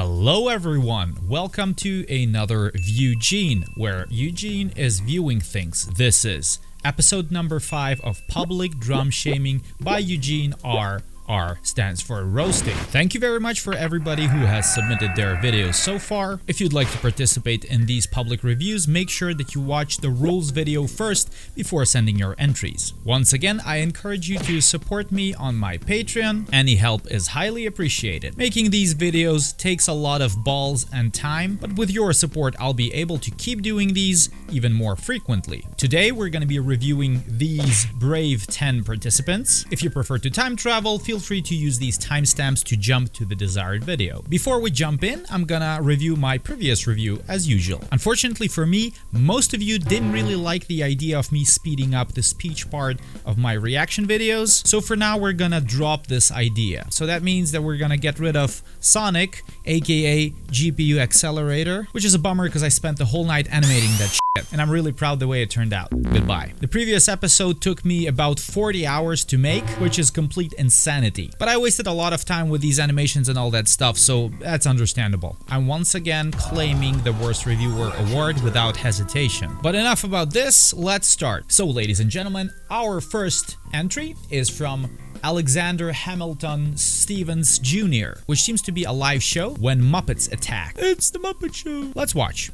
Hello everyone, welcome to another Eugene, where Eugene is viewing things. This is episode number 5 of Public Drum Shaming by Eugene R. R stands for roasting. Thank you very much for everybody who has submitted their videos so far. If you'd like to participate in these public reviews, make sure that you watch the rules video first before sending your entries. Once again, I encourage you to support me on my Patreon. Any help is highly appreciated. Making these videos takes a lot of balls and time, but with your support I'll be able to keep doing these even more frequently. Today we're going to be reviewing these brave 10 participants. If you prefer to time travel, feel free to use these timestamps to jump to the desired video. Before we jump in, I'm gonna review my previous review as usual. Unfortunately for me, most of you didn't really like the idea of me speeding up the speech part of my reaction videos, so for now we're gonna drop this idea. So that means that we're gonna get rid of Sonic, aka GPU Accelerator, which is a bummer because I spent the whole night animating that shit, and I'm really proud the way it turned out. Goodbye. The previous episode took me about 40 hours to make, which is complete insanity. But I wasted a lot of time with these animations and all that stuff, so that's understandable. I'm once again claiming the Worst Reviewer award without hesitation. But enough about this, let's start. So ladies and gentlemen, our first entry is from Alexander Hamilton Stevens Jr., which seems to be a live show when Muppets attack. It's the Muppet Show. Let's watch.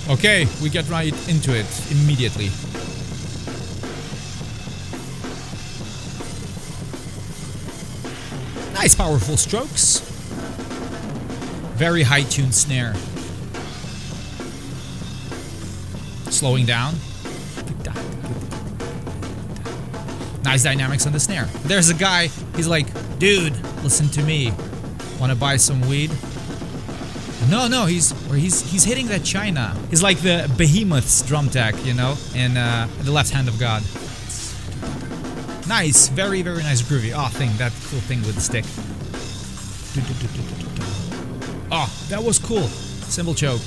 Okay, we get right into it immediately. Nice powerful strokes. Very high tuned snare. Slowing down. Nice dynamics on the snare. There's a guy, he's like, dude, listen to me. Wanna buy some weed? No, he's hitting that China. He's like the Behemoth's drum tech, you know, in The Left Hand of God. Nice, very nice groovy. Oh, that cool thing with the stick. Oh, that was cool. Cymbal choke.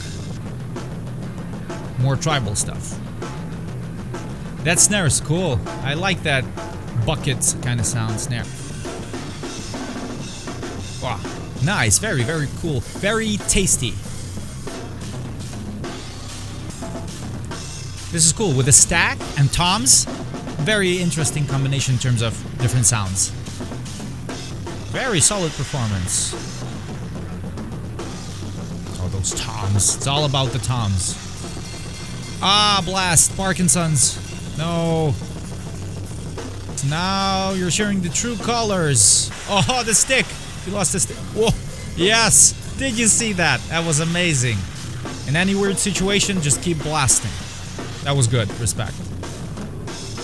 More tribal stuff. That snare is cool. I like that bucket kind of sound snare. Wow, nice, very cool, very tasty. This is cool with the stack and toms. Very interesting combination in terms of different sounds. Very solid performance. Oh, those toms. It's all about the toms. Ah, blast. Parkinson's. No. Now you're showing the true colors. Oh, the stick. You lost the stick. Whoa. Yes. Did you see that? That was amazing. In any weird situation, just keep blasting. That was good. Respect.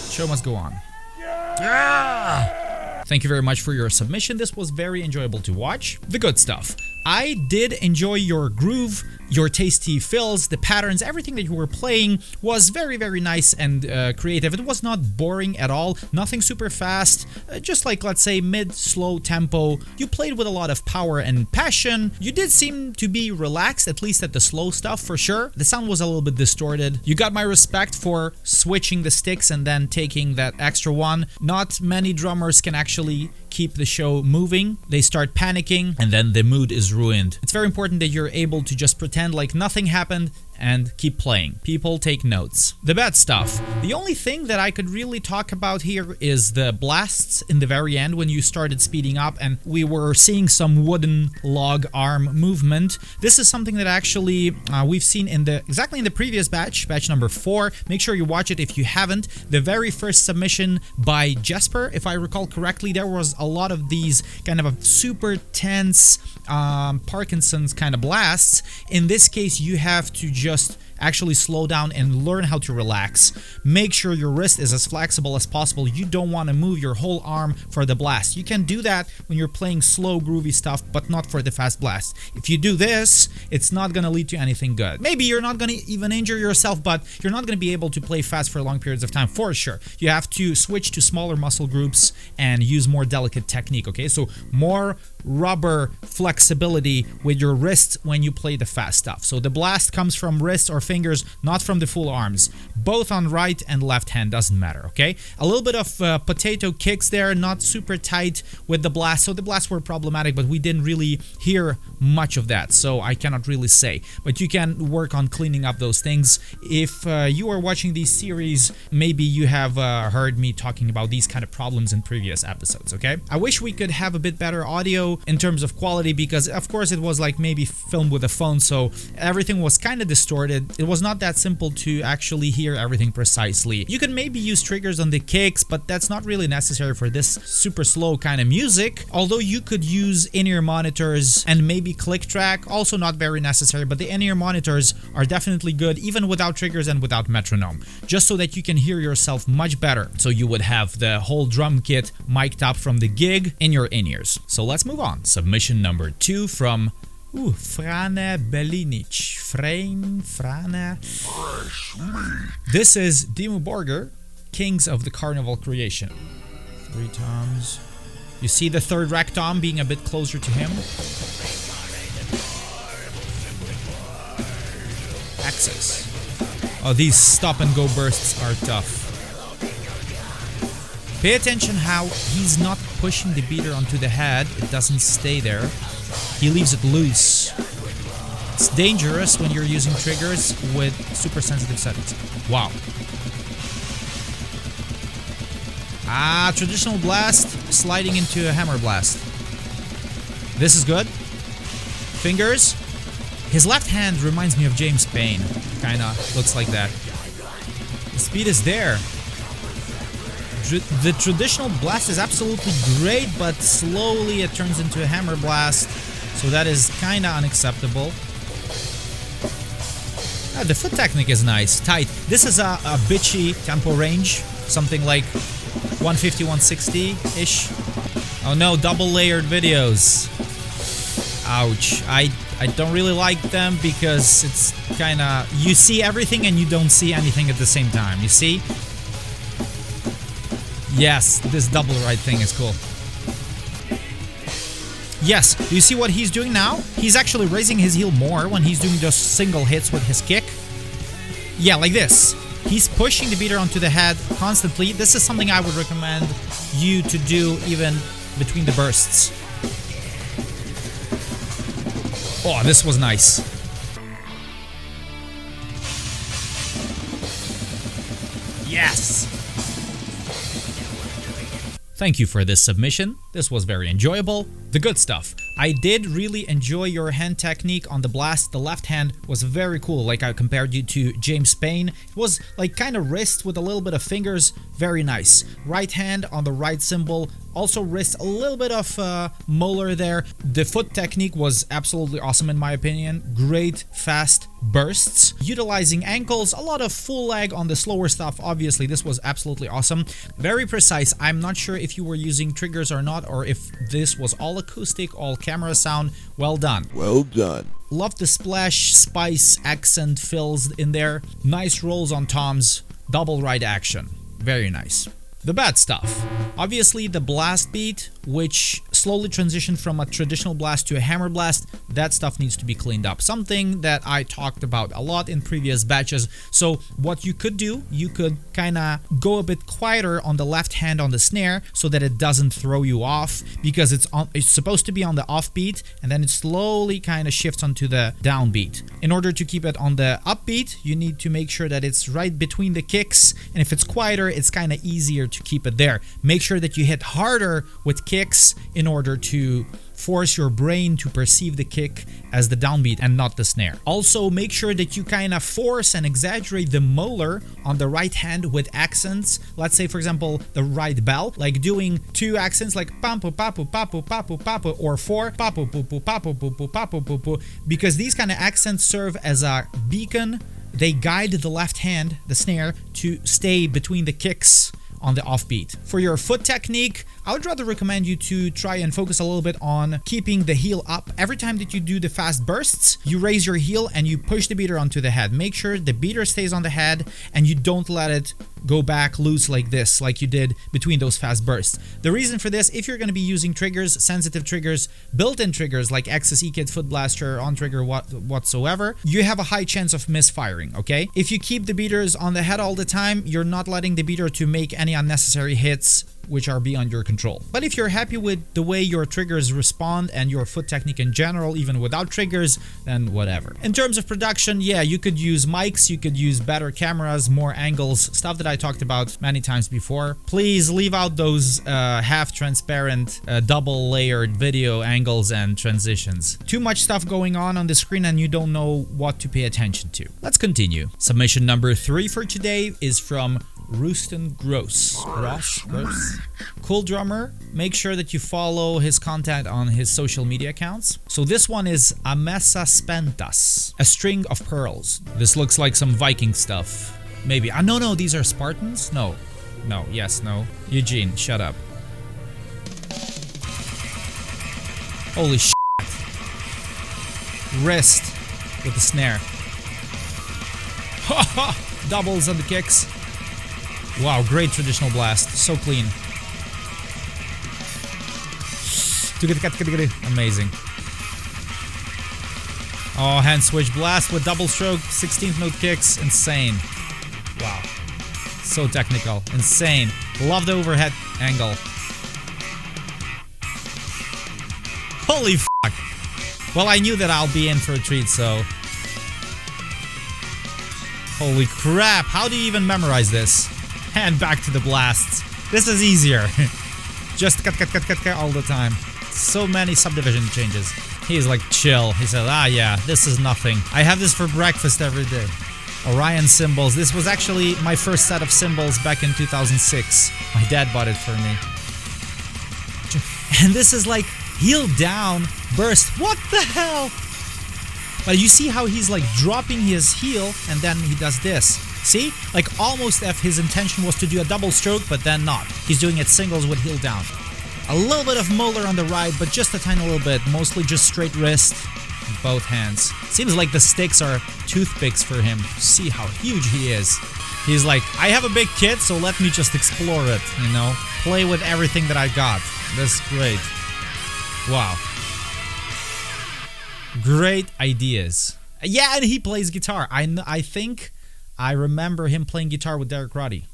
Show must go on. Yeah! Thank you very much for your submission. This was very enjoyable to watch. The good stuff. I did enjoy your groove, your tasty fills, the patterns, everything that you were playing was very nice and creative. It was not boring at all, nothing super fast, just like, let's say, mid-slow tempo. You played with a lot of power and passion. You did seem to be relaxed, at least at the slow stuff for sure. The sound was a little bit distorted. You got my respect for switching the sticks and then taking that extra one. Not many drummers can actually keep the show moving. They start panicking and then the mood is ruined. It's very important that you're able to just pretend like nothing happened and keep playing. People take notes. The bad stuff. The only thing that I could really talk about here is the blasts in the very end when you started speeding up and we were seeing some wooden log arm movement. This is something that actually we've seen in exactly in the previous batch number 4. Make sure you watch it if you haven't. The very first submission by Jesper, if I recall correctly, there was a lot of these kind of a super tense Parkinson's kind of blasts. In this case, you have to just actually slow down and learn how to relax. Make sure your wrist is as flexible as possible. You don't want to move your whole arm for the blast. You can do that when you're playing slow, groovy stuff, but not for the fast blast. If you do this, it's not going to lead to anything good. Maybe you're not going to even injure yourself, but you're not going to be able to play fast for long periods of time, for sure. You have to switch to smaller muscle groups and use more delicate technique, okay? So more rubber flexibility with your wrist when you play the fast stuff. So the blast comes from wrist or fingers, not from the full arms. Both on right and left hand, doesn't matter, okay? A little bit of potato kicks there, not super tight with the blast, so the blasts were problematic, but we didn't really hear much of that, so I cannot really say. But you can work on cleaning up those things. If you are watching these series, maybe you have heard me talking about these kind of problems in previous episodes, okay? I wish we could have a bit better audio in terms of quality, because of course it was like maybe filmed with a phone, so everything was kind of distorted. It was not that simple to actually hear everything precisely. You can maybe use triggers on the kicks, but that's not really necessary for this super slow kind of music, although you could use in-ear monitors and maybe click track, also not very necessary, but the in-ear monitors are definitely good even without triggers and without metronome, just so that you can hear yourself much better, so you would have the whole drum kit mic'd up from the gig in your in-ears. So let's move on. Submission number 2 from Frane Belinic. Frane. This is Dimmu Borgir, Kings of the Carnival Creation. 3 toms. You see the third rack tom being a bit closer to him. Axis. Oh, these stop and go bursts are tough. Pay attention how he's not pushing the beater onto the head. It doesn't stay there. He leaves it loose. It's dangerous when you're using triggers with super sensitive settings. Wow. Traditional blast sliding into a hammer blast. This is good. Fingers. His left hand reminds me of James Payne. Kinda looks like that. The speed is there. The traditional blast is absolutely great, but slowly it turns into a hammer blast, so that is kinda unacceptable. The foot technique is nice, tight. This is a bitchy tempo range, something like 150, 160-ish. Oh no, double layered videos. Ouch. I don't really like them because it's kinda... You see everything and you don't see anything at the same time, you see? Yes, this double right thing is cool. Yes, do you see what he's doing now? He's actually raising his heel more when he's doing those single hits with his kick. Yeah, like this. He's pushing the beater onto the head constantly. This is something I would recommend you to do even between the bursts. Oh, this was nice. Yes! Thank you for this submission. This was very enjoyable. The good stuff. I did really enjoy your hand technique on the blast. The left hand was very cool, like I compared you to James Payne. It was like kind of wrist with a little bit of fingers, very nice. Right hand on the right cymbal, also wrist, a little bit of molar there. The foot technique was absolutely awesome in my opinion. Great, fast bursts. Utilizing ankles, a lot of full leg on the slower stuff, obviously this was absolutely awesome. Very precise. I'm not sure if you were using triggers or not, or if this was all acoustic, all camera sound. Well done. Well done. Love the splash, spice, accent fills in there. Nice rolls on toms. Double right action. Very nice. The bad stuff. Obviously the blast beat, which slowly transitioned from a traditional blast to a hammer blast, that stuff needs to be cleaned up. Something that I talked about a lot in previous batches. So what you could do, you could kind of go a bit quieter on the left hand on the snare so that it doesn't throw you off, because it's supposed to be on the off beat and then it slowly kind of shifts onto the down beat. In order to keep it on the upbeat, you need to make sure that it's right between the kicks, and if it's quieter, it's kind of easier to keep it there. Make sure that you hit harder with kicks in order to force your brain to perceive the kick as the downbeat and not the snare. Also, make sure that you kind of force and exaggerate the molar on the right hand with accents. Let's say, for example, the right bell, like doing 2 accents like papu papu papu papu papu, or 4 papu pupu papu pupu papu pupu, because these kind of accents serve as a beacon. They guide the left hand, the snare, to stay between the kicks on the offbeat. For your foot technique, I would rather recommend you to try and focus a little bit on keeping the heel up. Every time that you do the fast bursts, you raise your heel and you push the beater onto the head. Make sure the beater stays on the head and you don't let it go back loose like this, like you did between those fast bursts. The reason for this, if you're going to be using triggers, sensitive triggers, built-in triggers like X's, E-Kit, Foot Blaster, on trigger, whatsoever, you have a high chance of misfiring, okay? If you keep the beaters on the head all the time, you're not letting the beater to make any unnecessary hits which are beyond your control. But if you're happy with the way your triggers respond and your foot technique in general, even without triggers, then whatever. In terms of production, yeah, you could use mics, you could use better cameras, more angles, stuff that I talked about many times before. Please leave out those half-transparent, double-layered video angles and transitions. Too much stuff going on the screen and you don't know what to pay attention to. Let's continue. Submission number 3 for today is from Ruston Grosse. Grosse? Cool drummer. Make sure that you follow his content on his social media accounts. So this one is Amesa Spentas, a string of pearls. This looks like some Viking stuff. Maybe. No, these are Spartans? No. No. Eugene, shut up. Holy shit. Wrist with the snare. Doubles on the kicks. Wow, great traditional blast. So clean. Amazing. Oh, hand switch blast with double stroke, 16th note kicks. Insane. Wow. So technical. Insane. Love the overhead angle. Holy fuck. Well, I knew that I'll be in for a treat, so... Holy crap. How do you even memorize this? And back to the blasts. This is easier. Just cut all the time. So many subdivision changes. He's like chill. He said, yeah, this is nothing. I have this for breakfast every day. Orion cymbals. This was actually my first set of cymbals back in 2006. My dad bought it for me. And this is like heel down, burst. What the hell? But you see how he's like dropping his heel and then he does this. See? Like almost if his intention was to do a double stroke, but then not. He's doing it singles with heel down. A little bit of molar on the right, but just a tiny little bit. Mostly just straight wrist. Both hands. Seems like the sticks are toothpicks for him. See how huge he is. He's like, I have a big kit, so let me just explore it, you know? Play with everything that I got. That's great. Wow. Great ideas. Yeah, and he plays guitar. I think I remember him playing guitar with Derek Roddy.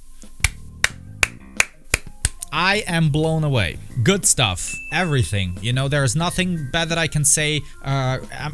I am blown away. Good stuff. Everything. You know, there's nothing bad that I can say.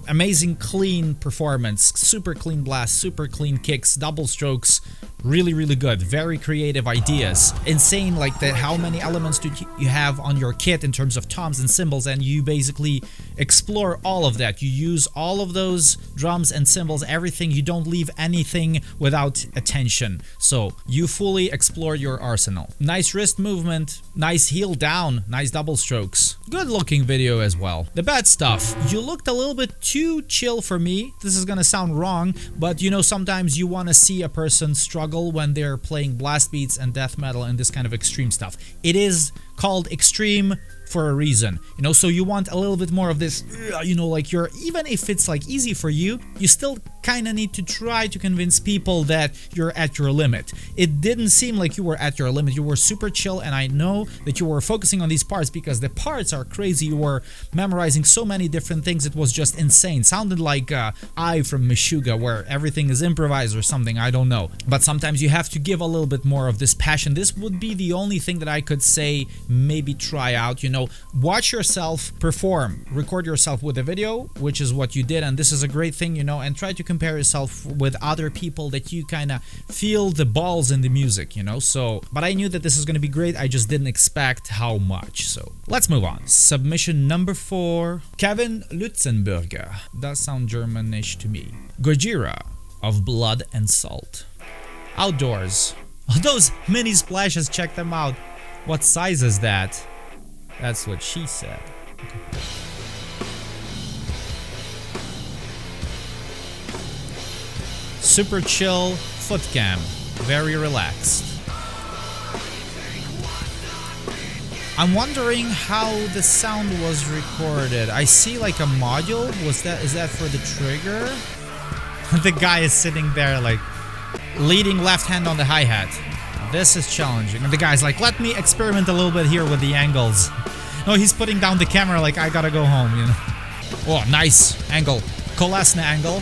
Amazing clean performance. Super clean blast. Super clean kicks. Double strokes. Really, really good. Very creative ideas. Insane, like how many elements do you have on your kit in terms of toms and cymbals, and you basically explore all of that. You use all of those drums and cymbals, everything. You don't leave anything without attention. So you fully explore your arsenal. Nice wrist movement, nice heel down, nice double strokes. Good looking video as well. The bad stuff. You looked a little bit too chill for me. This is gonna sound wrong, but you know, sometimes you want to see a person struggle when they're playing blast beats and death metal and this kind of extreme stuff. It is called extreme for a reason, you know, so you want a little bit more of this, you know, like even if it's like easy for you, you still kind of need to try to convince people that you're at your limit. It didn't seem like you were at your limit. You were super chill, and I know that you were focusing on these parts because the parts are crazy. You were memorizing so many different things. It was just insane. Sounded like I from Meshuggah, where everything is improvised or something. I don't know. But sometimes you have to give a little bit more of this passion. This would be the only thing that I could say maybe try out, you know, watch yourself perform, record yourself with a video, which is what you did, and this is a great thing, you know, and try to compare yourself with other people that you kind of feel the balls in the music, you know. So, but I knew that this is going to be great. I just didn't expect how much. So let's move on. Submission number 4, Kevin Lutzenburger. Does sound Germanish to me. Gojira of Blood and Salt. Outdoors. Oh, those mini splashes, check them out. What size is that? That's what she said. Okay. Super chill foot cam. Very relaxed. I'm wondering how the sound was recorded. I see like a module. Is that for the trigger? The guy is sitting there like leading left hand on the hi-hat. This is challenging. And the guy's like, let me experiment a little bit here with the angles. No, he's putting down the camera like, I gotta go home, you know. Oh, nice angle. Kolesny angle.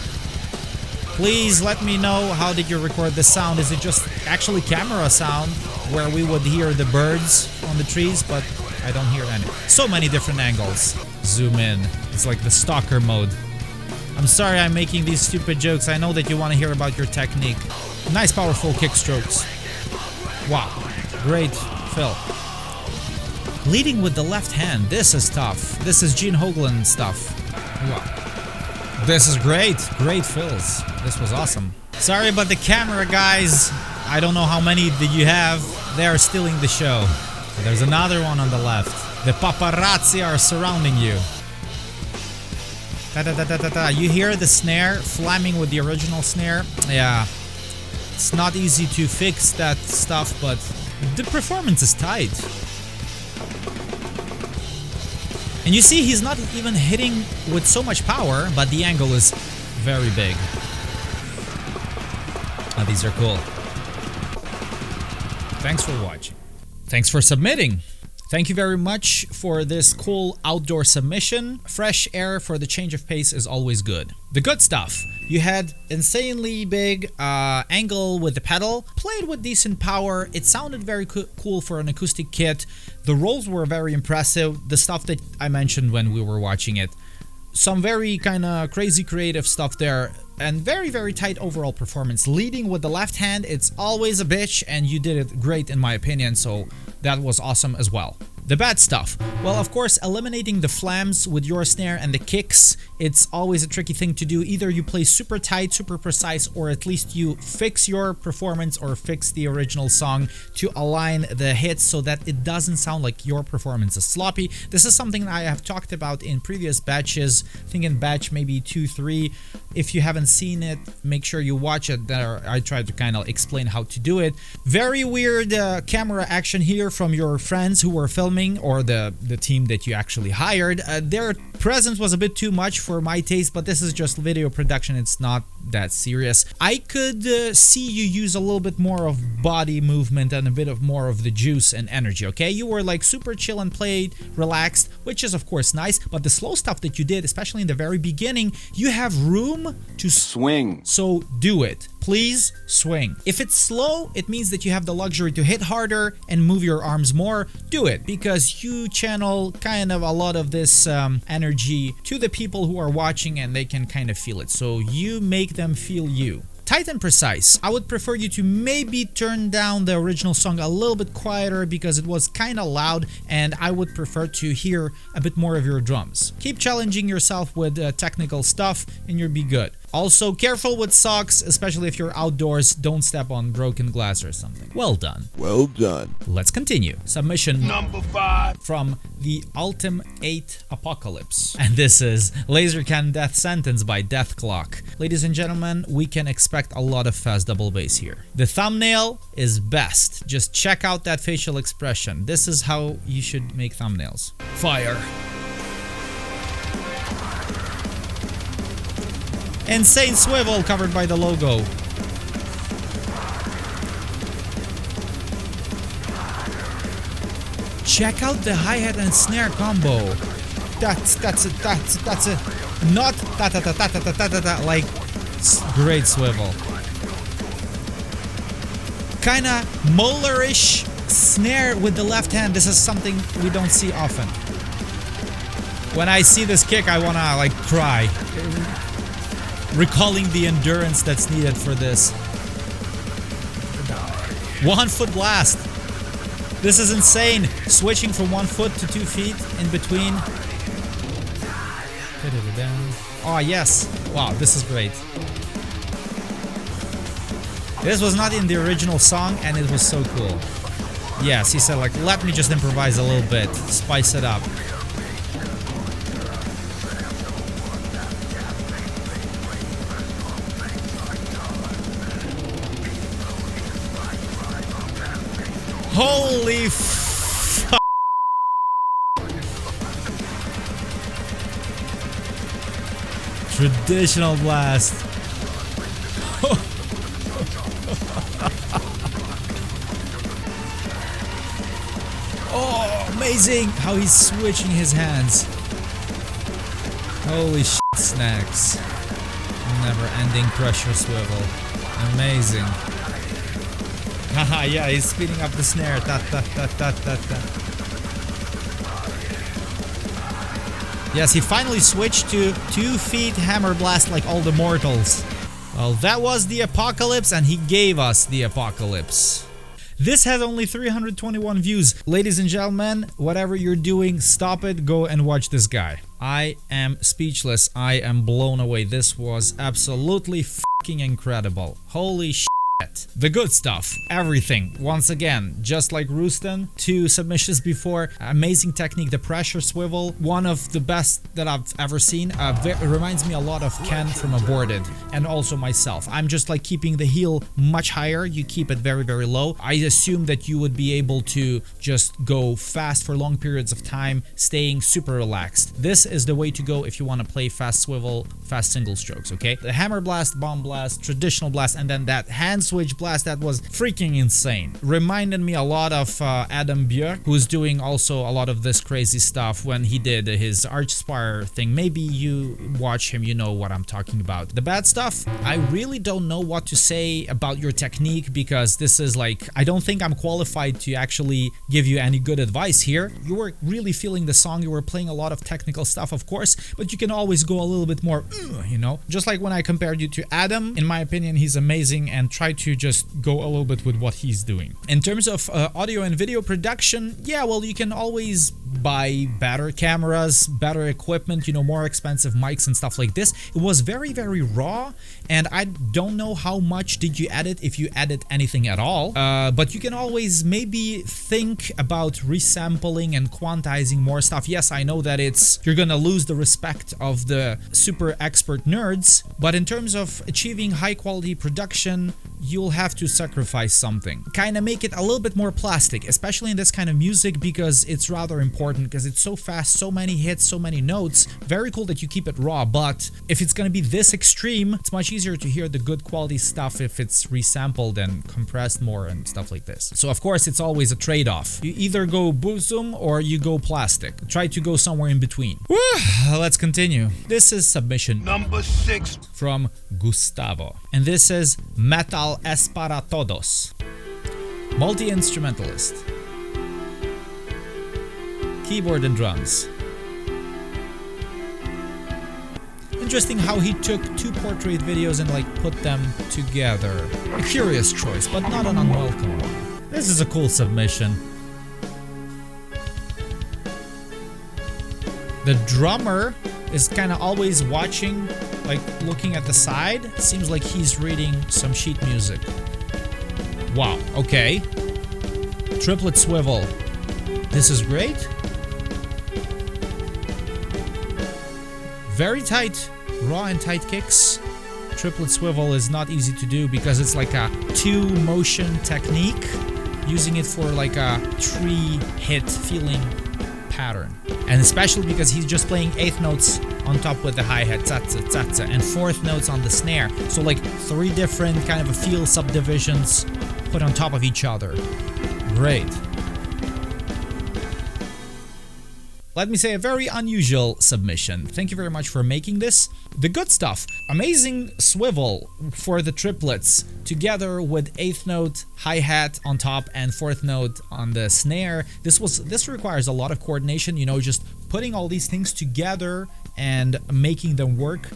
Please let me know, how did you record the sound? Is it just actually camera sound where we would hear the birds on the trees, but I don't hear any. So many different angles. Zoom in. It's like the stalker mode. I'm sorry I'm making these stupid jokes. I know that you want to hear about your technique. Nice powerful kick strokes. Wow. Great fill. Leading with the left hand. This is tough. This is Gene Hoglan stuff. Wow. This is great. Great fills. This was awesome. Sorry about the camera, guys. I don't know how many that you have. They are stealing the show. There's another one on the left. The paparazzi are surrounding you. Da-da-da-da-da-da. You hear the snare flaming with the original snare? Yeah. It's not easy to fix that stuff, but the performance is tight. And you see, he's not even hitting with so much power, but the angle is very big. Oh, these are cool. Thanks for watching. Thanks for submitting. Thank you very much for this cool outdoor submission. Fresh air for the change of pace is always good. The good stuff. You had insanely big angle with the pedal, played with decent power. It sounded very cool for an acoustic kit. The rolls were very impressive. The stuff that I mentioned when we were watching it. Some very kind of crazy creative stuff there. And very, very tight overall performance. Leading with the left hand, it's always a bitch, and you did it great in my opinion, so that was awesome as well. The bad stuff. Well, of course, eliminating the flams with your snare and the kicks, it's always a tricky thing to do. Either you play super tight, super precise, or at least you fix your performance or fix the original song to align the hits so that it doesn't sound like your performance is sloppy. This is something that I have talked about in previous batches, I think in batch maybe 2, 3. If you haven't seen it, make sure you watch it. There I tried to kind of explain how to do it. Very weird camera action here from your friends who were filming, or the team that you actually hired. Their presence was a bit too much for my taste, but this is just video production. It's not that serious. I could see you use a little bit more of body movement and a bit of more of the juice and energy, okay? You were like super chill and played, relaxed, which is of course nice, but the slow stuff that you did, especially in the very beginning, you have room to swing. So do it. Please swing. If it's slow, it means that you have the luxury to hit harder and move your arms more. Do it, because you channel kind of a lot of this energy to the people who are watching, and they can kind of feel it. So you make them feel you. Tight and precise. I would prefer you to maybe turn down the original song a little bit quieter because it was kind of loud, and I would prefer to hear a bit more of your drums. Keep challenging yourself with technical stuff and you'll be good. Also, careful with socks, especially if you're outdoors. Don't step on broken glass or something. Well done. Well done. Let's continue. Submission number 5 from the Ultim 8 Apocalypse. And this is Laser Cannon Death Sentence by Death Clock. Ladies and gentlemen, we can expect a lot of fast double bass here. The thumbnail is best. Just check out that facial expression. This is how you should make thumbnails. Fire. Insane swivel covered by the logo. Check out the hi-hat and snare combo. That's it. Not ta ta ta ta ta ta ta ta, like great swivel. Kinda Moeller-ish snare with the left hand. This is something we don't see often. When I see this kick, I wanna like cry. Recalling the endurance that's needed for this. 1 foot blast. This is insane. Switching from 1 foot to 2 feet in between. Oh yes. Wow, this is great. This was not in the original song and it was so cool. Yes, he said like, let me just improvise a little bit, spice it up. Holy f***. Traditional blast. amazing how he's switching his hands. Holy shit snacks. Never-ending pressure swivel. Amazing. Haha, yeah, he's speeding up the snare. Ta ta ta ta ta ta. Yes, he finally switched to 2 feet hammer blast like all the mortals. Well, that was the apocalypse, and he gave us the apocalypse. This has only 321 views. Ladies and gentlemen, whatever you're doing, stop it, go and watch this guy. I am speechless. I am blown away. This was absolutely fucking incredible. Holy shit. The good stuff, everything. Once again, just like Ruston, 2 submissions before. Amazing technique, the pressure swivel, one of the best that I've ever seen. It reminds me a lot of Ken from Aborted, and also myself. I'm just like keeping the heel much higher. You keep it very, very low. I assume that you would be able to just go fast for long periods of time, staying super relaxed. This is the way to go if you want to play fast swivel, fast single strokes, okay? The hammer blast, bomb blast, traditional blast, and then that hand switch blast, that was freaking insane. Reminded me a lot of Adam Björk, who's doing also a lot of this crazy stuff when he did his Archspire thing. Maybe you watch him, you know what I'm talking about. The bad stuff, I really don't know what to say about your technique, because this is like, I don't think I'm qualified to actually give you any good advice here. You were really feeling the song, you were playing a lot of technical stuff, of course, but you can always go a little bit more, you know, just like when I compared you to Adam. In my opinion, he's amazing, and try to just go a little bit with what he's doing. In terms of audio and video production, yeah, well, you can always buy better cameras, better equipment, you know, more expensive mics and stuff like this. It was very, very raw, and I don't know how much did you edit, if you edit anything at all, but you can always maybe think about resampling and quantizing more stuff. Yes, I know that you're gonna lose the respect of the super expert nerds, but in terms of achieving high quality production, you'll have to sacrifice something. Kind of make it a little bit more plastic, especially in this kind of music, because it's rather important, because it's so fast, so many hits, so many notes. Very cool that you keep it raw, but if it's gonna be this extreme, it's much easier to hear the good quality stuff if it's resampled and compressed more and stuff like this. So of course, it's always a trade-off. You either go bosom or you go plastic. Try to go somewhere in between. Woo! Let's continue. This is submission number 6 from Gustavo, and this is Metal es para todos. Multi-instrumentalist. Keyboard and drums. Interesting how he took 2 portrait videos and like put them together. A curious choice, but not an unwelcome one. This is a cool submission. The drummer is kind of always watching, like looking at the side. Seems like he's reading some sheet music. Wow, okay. Triplet swivel. This is great. Very tight, raw and tight kicks. Triplet swivel is not easy to do because it's like a 2 motion technique, using it for like a 3 hit feeling pattern. And especially because he's just playing 8th notes on top with the hi-hat, tsa-tsa, tsa-tsa, and 4th notes on the snare. So like 3 different kind of a feel subdivisions put on top of each other. Great. Let me say, a very unusual submission. Thank you very much for making this. The good stuff. Amazing swivel for the triplets, together with 8th note hi-hat on top and 4th note on the snare. This requires a lot of coordination, you know, just putting all these things together and making them work.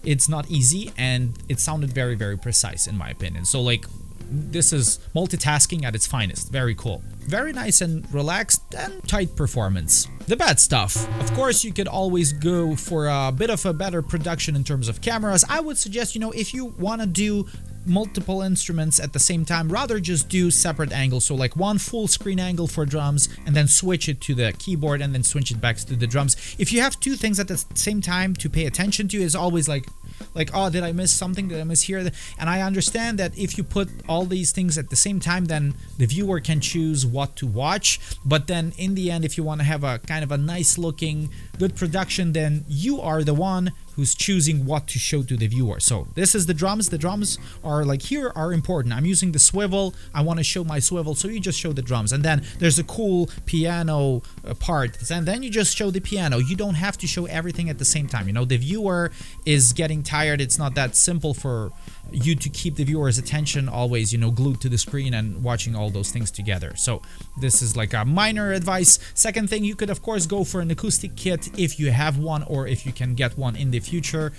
It's not easy, and it sounded very, very precise in my opinion. So like, this is multitasking at its finest. Very cool. Very nice and relaxed and tight performance. The bad stuff. Of course, you could always go for a bit of a better production in terms of cameras. I would suggest, you know, if you want to do multiple instruments at the same time, rather just do separate angles. So like 1 full screen angle for drums, and then switch it to the keyboard, and then switch it back to the drums. If you have 2 things at the same time to pay attention to, it's always like like, oh, did I miss something? Did I miss here? And I understand that if you put all these things at the same time, then the viewer can choose what to watch. But then in the end, if you want to have a kind of a nice looking, good production, then you are the one who's choosing what to show to the viewer. So this is the drums. The drums are like here are important. I'm using the swivel. I want to show my swivel, so you just show the drums. And then there's a cool piano part, and then you just show the piano. You don't have to show everything at the same time. You know, the viewer is getting tired. It's not that simple for you to keep the viewer's attention always, you know, glued to the screen and watching all those things together. So this is like a minor advice. Second thing, you could of course go for an acoustic kit if you have one, or if you can get one in the future,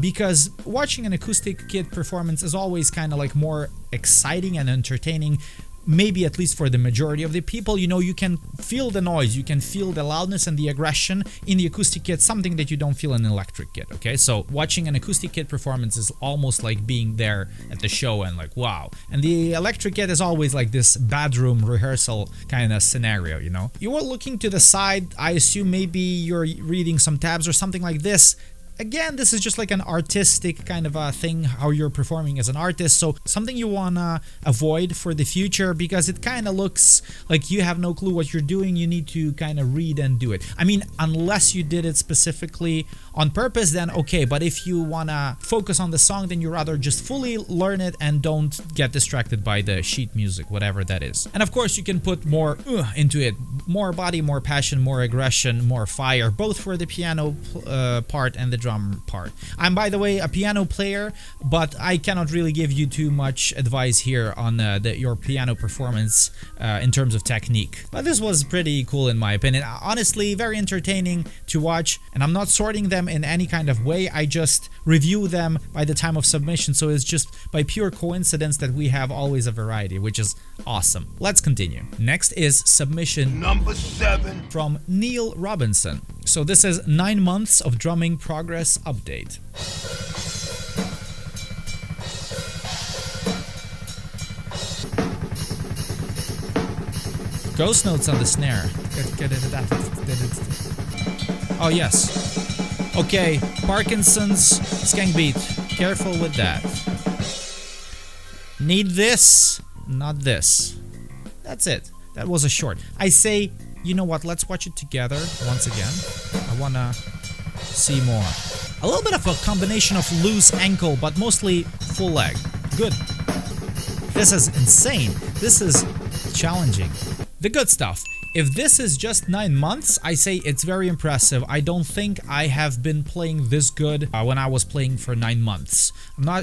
because watching an acoustic kit performance is always kind of like more exciting and entertaining. Maybe at least for the majority of the people. You know, you can feel the noise, you can feel the loudness and the aggression in the acoustic kit, something that you don't feel in an electric kit, okay? So watching an acoustic kit performance is almost like being there at the show and like, wow. And the electric kit is always like this bedroom rehearsal kind of scenario, you know? You are looking to the side, I assume maybe you're reading some tabs or something like this. Again, this is just like an artistic kind of a thing, how you're performing as an artist. So something you want to avoid for the future, because it kind of looks like you have no clue what you're doing. You need to kind of read and do it. I mean, unless you did it specifically on purpose, then okay. But if you want to focus on the song, then you rather just fully learn it and don't get distracted by the sheet music, whatever that is. And of course, you can put more into it. More body, more passion, more aggression, more fire, both for the piano part and the drum part. I'm, by the way, a piano player, but I cannot really give you too much advice here on your piano performance in terms of technique. But this was pretty cool in my opinion. Honestly, very entertaining to watch, and I'm not sorting them in any kind of way. I just review them by the time of submission, so it's just by pure coincidence that we have always a variety, which is awesome. Let's continue. Next is submission number 7 from Neil Robinson. So this is 9 months of drumming progress update. Ghost notes on the snare. Oh yes. Okay, Parkinson's skank beat. Careful with that. Need this, not this. That's it. That was a short. I say, you know what, let's watch it together once again. I wanna see more. A little bit of a combination of loose ankle, but mostly full leg. Good. This is insane. This is challenging. The good stuff. If this is just 9 months, I say it's very impressive. I don't think I have been playing this good when I was playing for 9 months.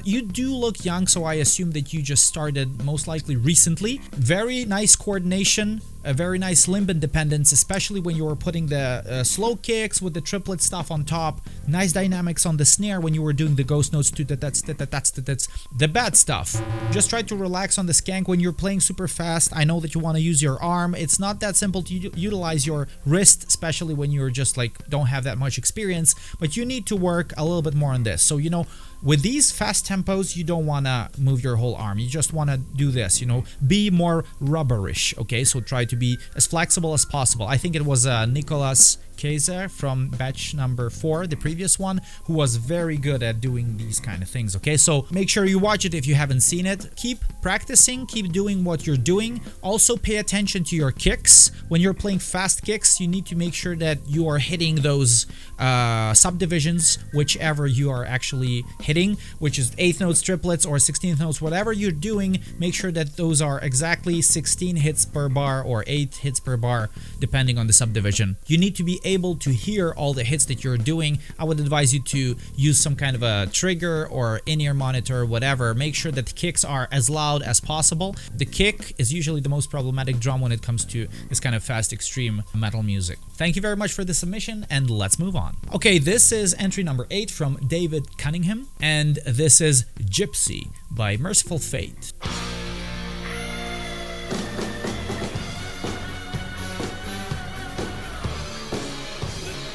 You do look young, so I assume that you just started most likely recently. Very nice coordination, a very nice limb independence, especially when you were putting the slow kicks with the triplet stuff on top. Nice dynamics on the snare when you were doing the ghost notes to that's the bad stuff. Just try to relax on the skank when you're playing super fast. I know that you want to use your arm. It's not that simple to utilize your wrist, especially when you're just like don't have that much experience, but you need to work a little bit more on this. So, you know, with these fast tempos, you don't want to move your whole arm. You just want to do this, you know, be more rubberish, okay? So try to be as flexible as possible. I think it was Nicolas Kaiser from batch number 4, the previous one, who was very good at doing these kind of things, okay? So make sure you watch it if you haven't seen it. Keep practicing, keep doing what you're doing. Also pay attention to your kicks. When you're playing fast kicks, you need to make sure that you are hitting those subdivisions, whichever you are actually hitting, which is 8th notes, triplets, or 16th notes, whatever you're doing, make sure that those are exactly 16 hits per bar or 8 hits per bar, depending on the subdivision. You need to be able to hear all the hits that you're doing. I would advise you to use some kind of a trigger or in-ear monitor, whatever. Make sure that the kicks are as loud as possible. The kick is usually the most problematic drum when it comes to this kind of fast, extreme metal music. Thank you very much for the submission, and let's move on. Okay, this is entry number 8 from David Cunningham, and this is Gypsy by Merciful Fate.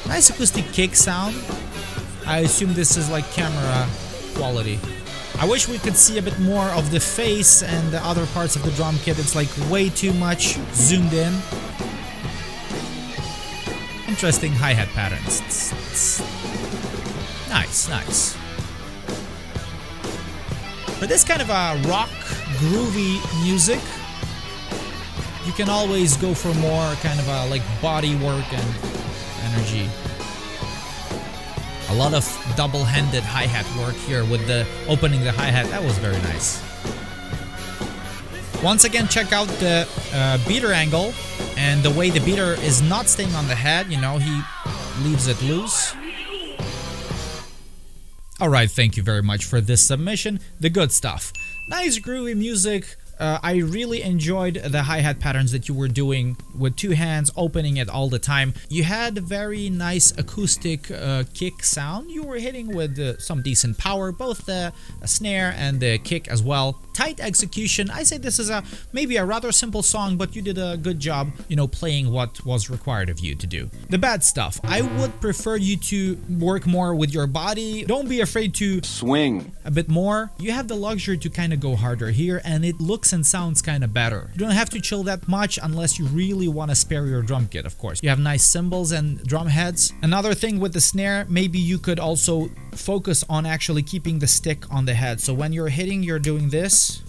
Nice acoustic kick sound. I assume this is like camera quality. I wish we could see a bit more of the face and the other parts of the drum kit. It's like way too much zoomed in. Interesting hi-hat patterns. Nice, nice. For this kind of a rock, groovy music, you can always go for more kind of a like body work and energy. A lot of double-handed hi-hat work here with the opening the hi-hat. That was very nice. Once again, check out the beater angle and the way the beater is not staying on the head. You know, he leaves it loose. Alright, thank you very much for this submission. The good stuff. Nice groovy music. I really enjoyed the hi-hat patterns that you were doing with two hands, opening it all the time. You had a very nice acoustic kick sound. You were hitting with some decent power, both the snare and the kick as well. Tight execution. I say this is maybe a rather simple song, but you did a good job, you know, playing what was required of you to do. The bad stuff. I would prefer you to work more with your body. Don't be afraid to swing a bit more. You have the luxury to kind of go harder here, and it looks and sounds kind of better. You don't have to chill that much unless you really want to spare your drum kit, of course. You have nice cymbals and drum heads. Another thing with the snare, maybe you could also focus on actually keeping the stick on the head. So when you're hitting, you're doing this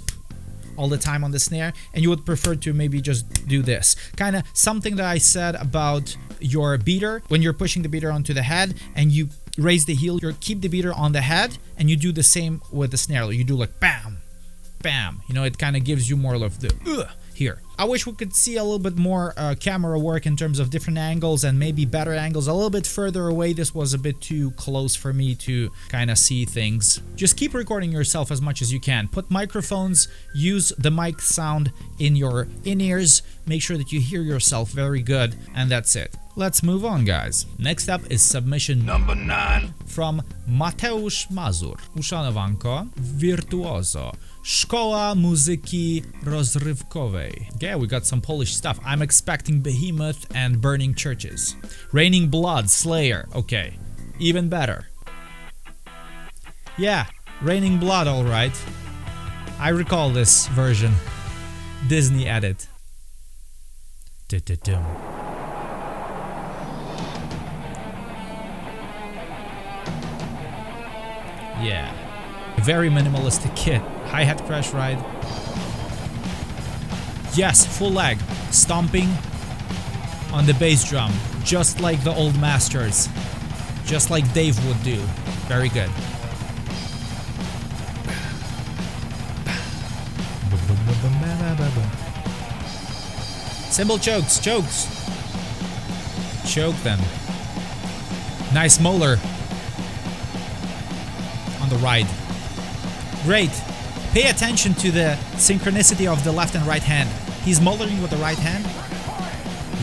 all the time on the snare, and you would prefer to maybe just do this. Kind of something that I said about your beater. When you're pushing the beater onto the head and you raise the heel, you keep the beater on the head, and you do the same with the snare. You do like bam, bam. You know, it kind of gives you more of the here. I wish we could see a little bit more camera work in terms of different angles and maybe better angles. A little bit further away, this was a bit too close for me to kind of see things. Just keep recording yourself as much as you can. Put microphones, use the mic sound in your in-ears. Make sure that you hear yourself very good, and that's it. Let's move on, guys. Next up is submission number 9 from Mateusz Mazur. Uszanowanko, wirtuozo. Szkoła muzyki rozrywkowej. Yeah, we got some Polish stuff. I'm expecting Behemoth and Burning Churches. Raining Blood, Slayer. Okay, even better. Yeah, Raining Blood, alright. I recall this version. Disney edit. Yeah. Very minimalistic kit. Hi-hat crash ride. Yes, full leg. Stomping on the bass drum. Just like the old masters. Just like Dave would do. Very good. Cymbal chokes. Choke them. Nice molar. On the ride. Great. Pay attention to the synchronicity of the left and right hand. He's molaring with the right hand.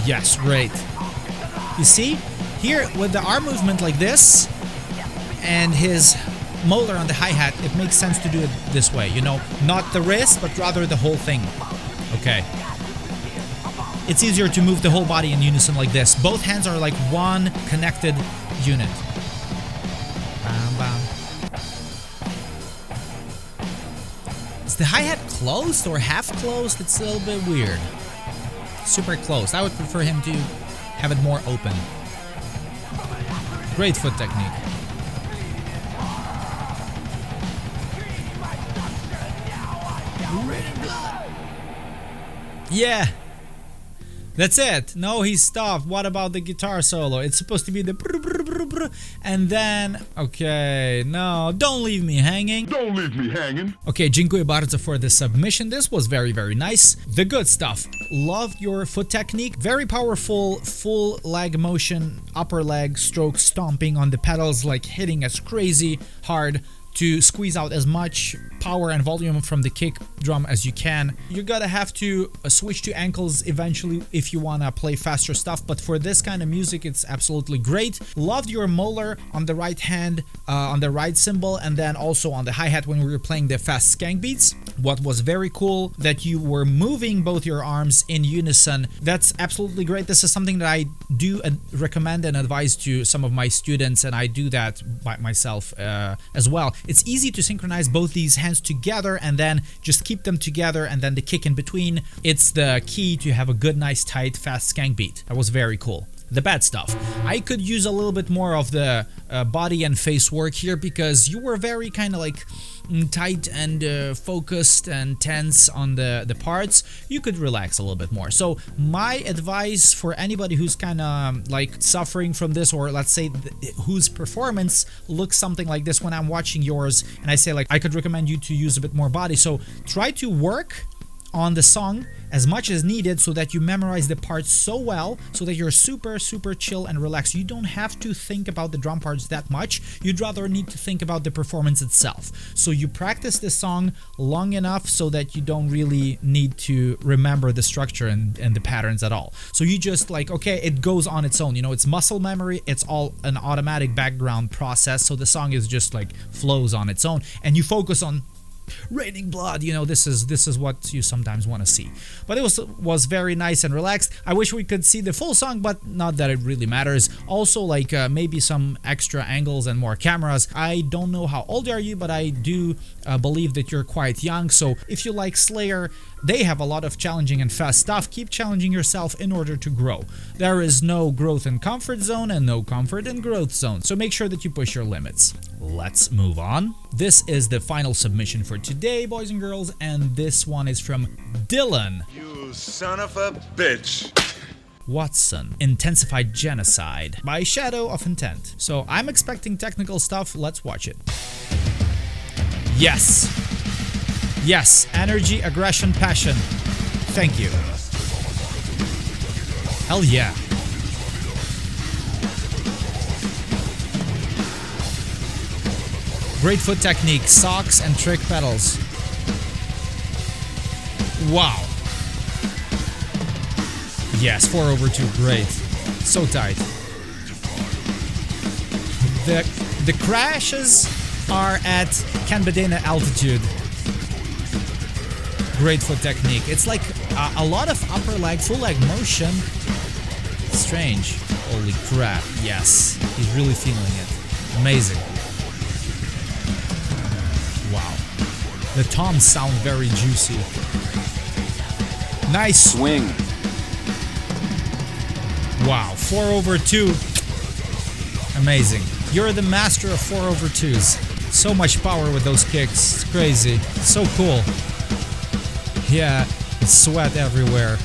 Yes, great. You see? Here, with the arm movement like this, and his molar on the hi-hat, it makes sense to do it this way, you know? Not the wrist, but rather the whole thing. Okay. It's easier to move the whole body in unison like this. Both hands are like one connected unit. Bam, bam. Is the hi-hat closed or half closed? It's a little bit weird. Super closed. I would prefer him to have it more open. Great foot technique. Yeah. That's it. No, he stopped. What about the guitar solo? It's supposed to be the brr, brr, brr, brr, and then okay, no, don't leave me hanging. Don't leave me hanging. Okay, dziękuję bardzo for the submission. This was very, very nice. The good stuff. Loved your foot technique. Very powerful full leg motion, upper leg stroke stomping on the pedals, like hitting as crazy hard to squeeze out as much power and volume from the kick drum as you can. You're gonna have to switch to ankles eventually if you wanna play faster stuff, but for this kind of music it's absolutely great. Loved your molar on the right hand, on the right cymbal, and then also on the hi-hat when we were playing the fast skank beats. What was very cool, that you were moving both your arms in unison. That's absolutely great. This is something that I do recommend and advise to some of my students, and I do that by myself as well. It's easy to synchronize both these hands together and then just keep them together, and then the kick in between. It's the key to have a good, nice, tight, fast skank beat. That was very cool. the bad stuff. I could use a little bit more of the body and face work here, because you were very kind of like tight and focused and tense on the parts. You could relax a little bit more. So my advice for anybody who's kind of like suffering from this, or let's say whose performance looks something like this when I'm watching yours, and I say like I could recommend you to use a bit more body. So try to work on the song as much as needed, so that you memorize the parts so well, so that you're super chill and relaxed. You don't have to think about the drum parts that much. You'd rather need to think about the performance itself. So you practice the song long enough so that you don't really need to remember the structure and the patterns at all. So you just like, okay, it goes on its own, you know, it's muscle memory, it's all an automatic background process, so the song is just like flows on its own, and you focus on raining blood, you know, this is what you sometimes want to see. But it was very nice and relaxed. I wish we could see the full song, but not that it really matters. Also, like maybe some extra angles and more cameras. I don't know how old are you, but I do believe that you're quite young. So if you like Slayer, they have a lot of challenging and fast stuff. Keep challenging yourself in order to grow. There is no growth in comfort zone and no comfort in growth zone. So make sure that you push your limits. Let's move on. This is the final submission for today, boys and girls, and this one is from Dylan. You son of a bitch. Watson, Intensified Genocide by Shadow of Intent. So I'm expecting technical stuff. Let's watch it. Yes. Yes, energy, aggression, passion. Thank you. Hell yeah. Great foot technique, socks and trick pedals. Wow. Yes, 4/2, great. So tight. The crashes are at Canbedena altitude. Great foot technique. It's like a lot of upper leg, full leg motion. Strange. Holy crap. Yes. He's really feeling it. Amazing. Wow. The toms sound very juicy. Nice swing. Wow. 4/2. Amazing. You're the master of 4/2s. So much power with those kicks. It's crazy. So cool. Yeah, sweat everywhere.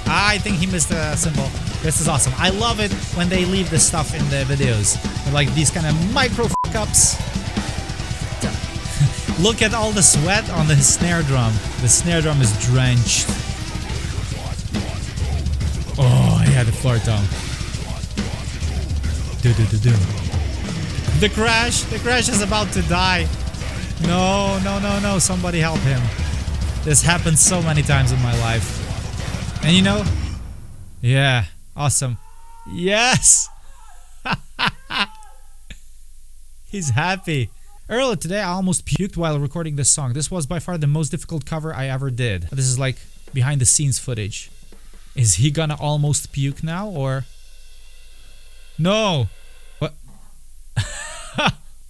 I think he missed a symbol. This is awesome. I love it when they leave this stuff in the videos. Like these kind of micro f***ups. Look at all the sweat on the snare drum. The snare drum is drenched. Oh, yeah, the floor tom. The crash is about to die. No, no, no, no, somebody help him. This happens so many times in my life. And you know, yeah, awesome. Yes! He's happy. Earlier today, I almost puked while recording this song. This was by far the most difficult cover I ever did. This is like behind the scenes footage. Is he gonna almost puke now, or? No! What?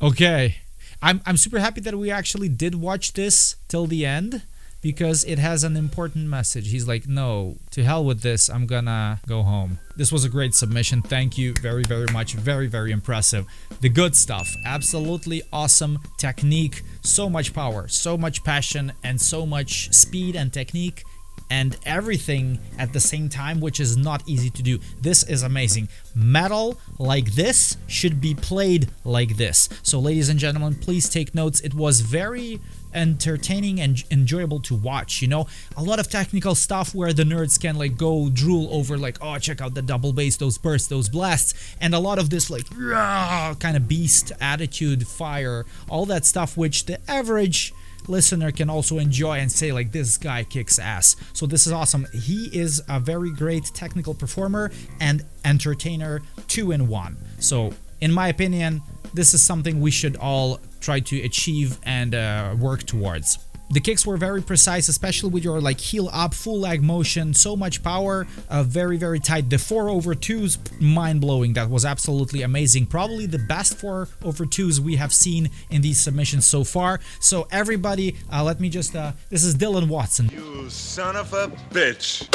Okay. I'm super happy that we actually did watch this till the end, because it has an important message. He's like, no, to hell with this, I'm gonna go home. This was a great submission. Thank you very, very much. Very, very impressive. The good stuff. Absolutely awesome technique. So much power, so much passion, and so much speed and technique, and everything at the same time, which is not easy to do. This is amazing. Metal like this should be played like this. So ladies and gentlemen, please take notes. It was very entertaining and enjoyable to watch, you know. A lot of technical stuff where the nerds can like go drool over, like, oh, check out the double bass, those bursts, those blasts, and a lot of this like kind of beast attitude, fire, all that stuff which the average listener can also enjoy and say like, this guy kicks ass. So this is awesome. He is a very great technical performer and entertainer, 2-in-1. So in my opinion, this is something we should all try to achieve and work towards. The kicks were very precise, especially with your like heel up, full leg motion, so much power, very, very tight. The 4/2s, mind-blowing. That was absolutely amazing. Probably the best 4/2s we have seen in these submissions so far. So everybody, let me just, this is Dylan Watson. You son of a bitch.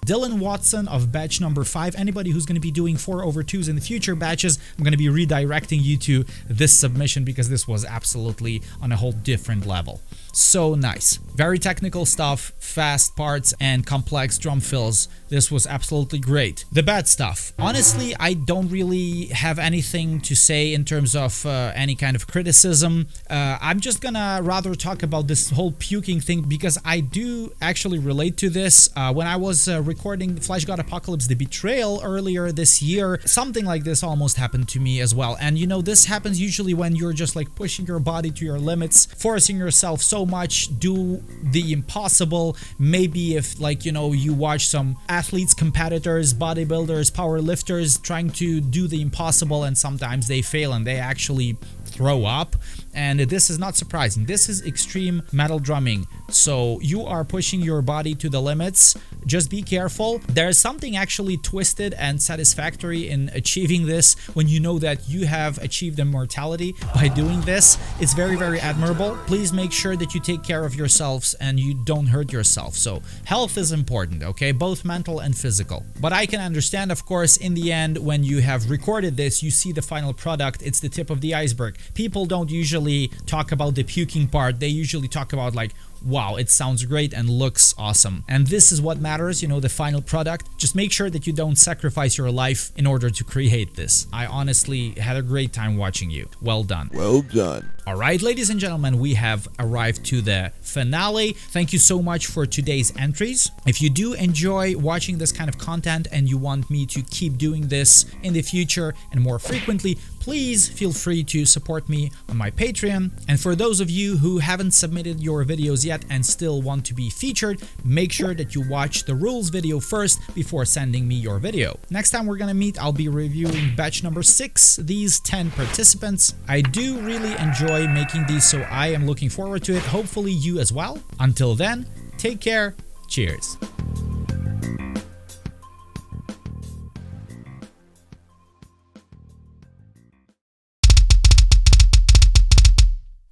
Dylan Watson of batch number 5. Anybody who's going to be doing 4/2s in the future batches, I'm going to be redirecting you to this submission because this was absolutely on a whole different level. So nice. Very technical stuff, fast parts, and complex drum fills. This was absolutely great. The bad stuff. Honestly, I don't really have anything to say in terms of any kind of criticism. I'm just gonna rather talk about this whole puking thing because I do actually relate to this. When I was recording Flash God Apocalypse The Betrayal earlier this year, something like this almost happened to me as well. And you know, this happens usually when you're just like pushing your body to your limits, forcing yourself so much, do the impossible. Maybe if, like, you know, you watch some athletes, competitors, bodybuilders, power lifters trying to do the impossible, and sometimes they fail and they actually throw up. And this is not surprising. This is extreme metal drumming. So you are pushing your body to the limits. Just be careful. There's something actually twisted and satisfactory in achieving this when you know that you have achieved immortality by doing this. It's very, very admirable. Please make sure that you take care of yourselves and you don't hurt yourself. So health is important, okay? Both mental and physical. But I can understand, of course, in the end, when you have recorded this, you see the final product, it's the tip of the iceberg. People don't usually talk about the puking part. They usually talk about like, wow, it sounds great and looks awesome. And this is what matters, you know, the final product. Just make sure that you don't sacrifice your life in order to create this. I honestly had a great time watching you. Well done. Well done. All right, ladies and gentlemen, we have arrived to the finale. Thank you so much for today's entries. If you do enjoy watching this kind of content and you want me to keep doing this in the future and more frequently, please feel free to support me on my Patreon. And for those of you who haven't submitted your videos yet and still want to be featured, make sure that you watch the rules video first before sending me your video. Next time we're gonna meet, I'll be reviewing batch number 6, these 10 participants. I do really enjoy making these, so I am looking forward to it. Hopefully you as well. Until then, take care. Cheers.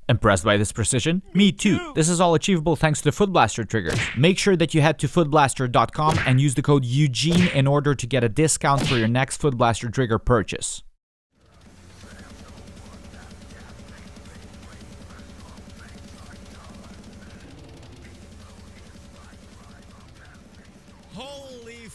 Impressed by this precision? Me too. This is all achievable thanks to the Foot Blaster triggers. Make sure that you head to footblaster.com and use the code Eugene in order to get a discount for your next Foot Blaster trigger purchase. Holy